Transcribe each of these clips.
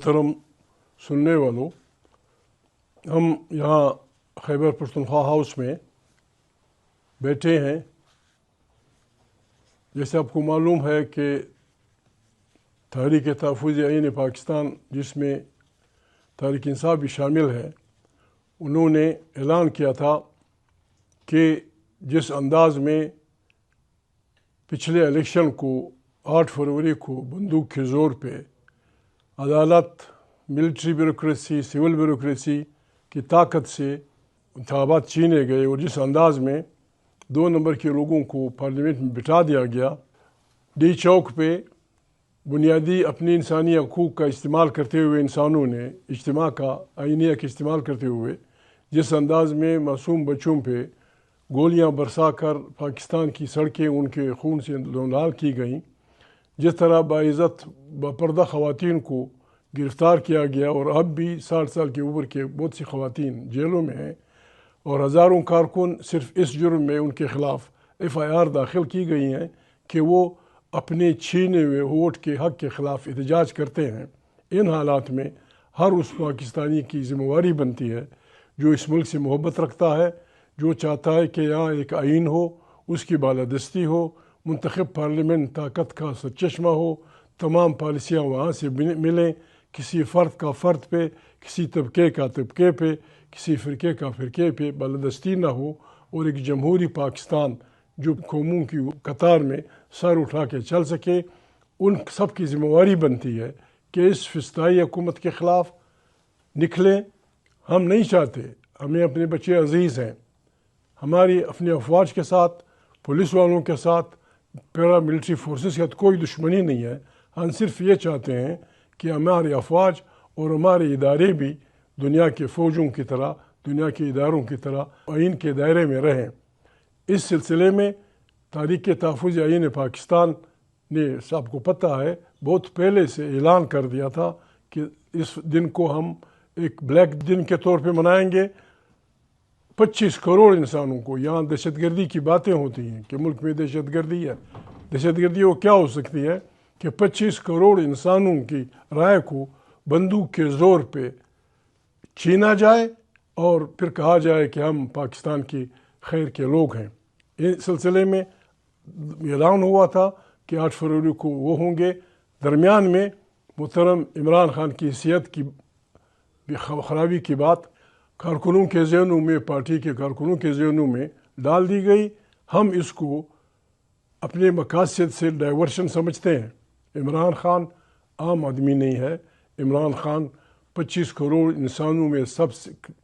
محترم سننے والوں، ہم یہاں خیبر پختونخوا ہاؤس میں بیٹھے ہیں۔ جیسے آپ کو معلوم ہے کہ تحریک تحفظ آئین پاکستان، جس میں تحریک انصاف بھی شامل ہے، انہوں نے اعلان کیا تھا کہ جس انداز میں پچھلے الیکشن کو 8 فروری کو بندوق کے زور پہ عدالت، ملٹری بیوروکریسی، سول بیوروکریسی کی طاقت سے انتخابات چھینے گئے، اور جس انداز میں 2 نمبر کے لوگوں کو پارلیمنٹ میں بٹھا دیا گیا، ڈی چوک پہ بنیادی اپنی انسانی حقوق کا استعمال کرتے ہوئے انسانوں نے اجتماع کا آئینیہ کا استعمال کرتے ہوئے جس انداز میں معصوم بچوں پہ گولیاں برسا کر پاکستان کی سڑکیں ان کے خون سے لال کی گئیں، جس طرح باعزت باپردہ خواتین کو گرفتار کیا گیا، اور اب بھی 60 سال کے اوپر کے بہت سی خواتین جیلوں میں ہیں، اور ہزاروں کارکن صرف اس جرم میں ان کے خلاف FIR داخل کی گئی ہیں کہ وہ اپنے چھینے ہوئے ووٹ کے حق کے خلاف احتجاج کرتے ہیں۔ ان حالات میں ہر اس پاکستانی کی ذمہ داری بنتی ہے جو اس ملک سے محبت رکھتا ہے، جو چاہتا ہے کہ یہاں ایک آئین ہو، اس کی بالادستی ہو، منتخب پارلیمنٹ طاقت کا سرچشمہ ہو، تمام پالیسیاں وہاں سے ملیں، کسی فرد کا فرد پہ، کسی طبقے کا طبقے پہ، کسی فرقے کا فرقے پہ بالادستی نہ ہو، اور ایک جمہوری پاکستان جو قوموں کی قطار میں سر اٹھا کے چل سکے۔ ان سب کی ذمہ داری بنتی ہے کہ اس فسطائی حکومت کے خلاف نکلیں۔ ہم نہیں چاہتے، ہمیں اپنے بچے عزیز ہیں، ہماری اپنے افواج کے ساتھ، پولیس والوں کے ساتھ، پیرا ملٹری فورسز کے ساتھ کوئی دشمنی نہیں ہے۔ ہم صرف یہ چاہتے ہیں کہ ہمارے افواج اور ہمارے ادارے بھی دنیا کے فوجوں کی طرح، دنیا کے اداروں کی طرح آئین کے دائرے میں رہیں۔ اس سلسلے میں تحریک تحفظ آئین پاکستان نے، آپ کو پتہ ہے، بہت پہلے سے اعلان کر دیا تھا کہ اس دن کو ہم ایک بلیک دن کے طور پہ منائیں گے۔ 25 کروڑ انسانوں کو، یہاں دہشت گردی کی باتیں ہوتی ہیں کہ ملک میں دہشت گردی ہے، دہشت گردی وہ کیا ہو سکتی ہے کہ 25 کروڑ انسانوں کی رائے کو بندوق کے زور پہ چھینا جائے اور پھر کہا جائے کہ ہم پاکستان کی خیر کے لوگ ہیں۔ اس سلسلے میں اعلان ہوا تھا کہ 8 فروری کو وہ ہوں گے۔ درمیان میں محترم عمران خان کی صحت کی خرابی کی بات کارکنوں کے ذہنوں میں، پارٹی کے کارکنوں کے ذہنوں میں ڈال دی گئی۔ ہم اس کو اپنے مقاصد سے ڈائیورشن سمجھتے ہیں۔ عمران خان عام آدمی نہیں ہے، عمران خان 25 کروڑ انسانوں میں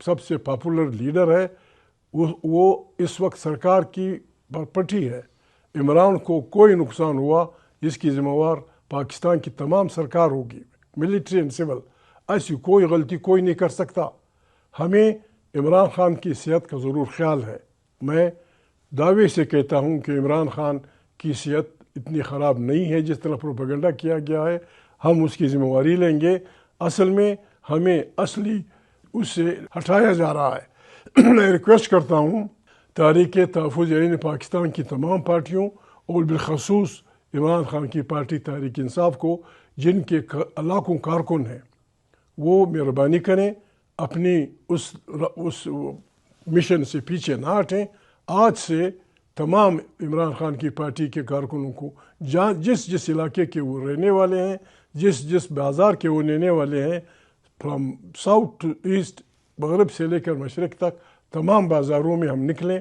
سب سے پاپولر لیڈر ہے۔ وہ اس وقت سرکار کی پٹھی ہے۔ عمران کو کوئی نقصان ہوا، جس کی ذمہ دار پاکستان کی تمام سرکار ہوگی، ملٹری اینڈ سول۔ ایسی کوئی غلطی کوئی نہیں کر سکتا۔ ہمیں عمران خان کی صحت کا ضرور خیال ہے۔ میں دعوے سے کہتا ہوں کہ عمران خان کی صحت اتنی خراب نہیں ہے جس طرح پروپیگنڈا کیا گیا ہے۔ ہم اس کی ذمہ داری لیں گے۔ اصل میں ہمیں اصلی اس سے ہٹایا جا رہا ہے۔ میں ریکویسٹ کرتا ہوں تحریک تحفظ آئین پاکستان کی تمام پارٹیوں، اور بالخصوص عمران خان کی پارٹی تحریک انصاف کو، جن کے لاکھوں کارکن ہیں، وہ مہربانی کریں، اپنی اس مشن سے پیچھے نہ ہٹیں۔ آج سے تمام عمران خان کی پارٹی کے کارکنوں کو، جس علاقے کے وہ رہنے والے ہیں، جس بازار کے وہ رہنے والے ہیں، فرام ساؤتھ ٹو ایسٹ، مغرب سے لے کر مشرق تک، تمام بازاروں میں ہم نکلیں۔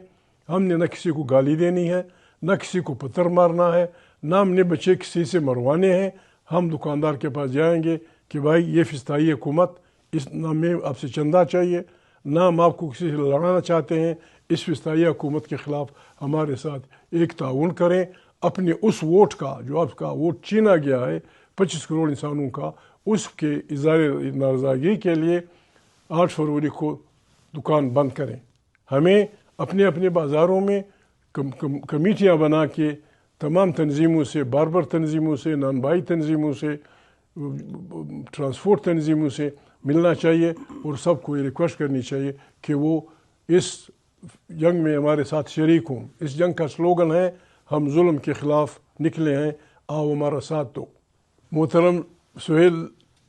ہم نے نہ کسی کو گالی دینی ہے، نہ کسی کو پتھر مارنا ہے، نہ ہم نے بچے کسی سے مروانے ہیں۔ ہم دکاندار کے پاس جائیں گے کہ بھائی یہ فسطائی حکومت، نہ ہمیں آپ سے چندہ چاہیے، نہ ہم آپ کو کسی سے لڑانا چاہتے ہیں۔ اس فسطائی حکومت کے خلاف ہمارے ساتھ ایک تعاون کریں۔ اپنے اس ووٹ کا، جو آپ کا ووٹ چھینا گیا ہے 25 کروڑ انسانوں کا، اس کے اظہار نارضاگی کے لیے 8 فروری کو دکان بند کریں۔ ہمیں اپنے اپنے بازاروں میں کمیٹیاں بنا کے تمام تنظیموں سے، باربر تنظیموں سے، نان بائی تنظیموں سے، ٹرانسپورٹ تنظیموں سے ملنا چاہیے، اور سب کو یہ ریکویسٹ کرنی چاہیے کہ وہ اس جنگ میں ہمارے ساتھ شریک ہوں۔ اس جنگ کا سلوگن ہے، ہم ظلم کے خلاف نکلے ہیں، آؤ ہمارا ساتھ دو۔ محترم سہیل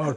8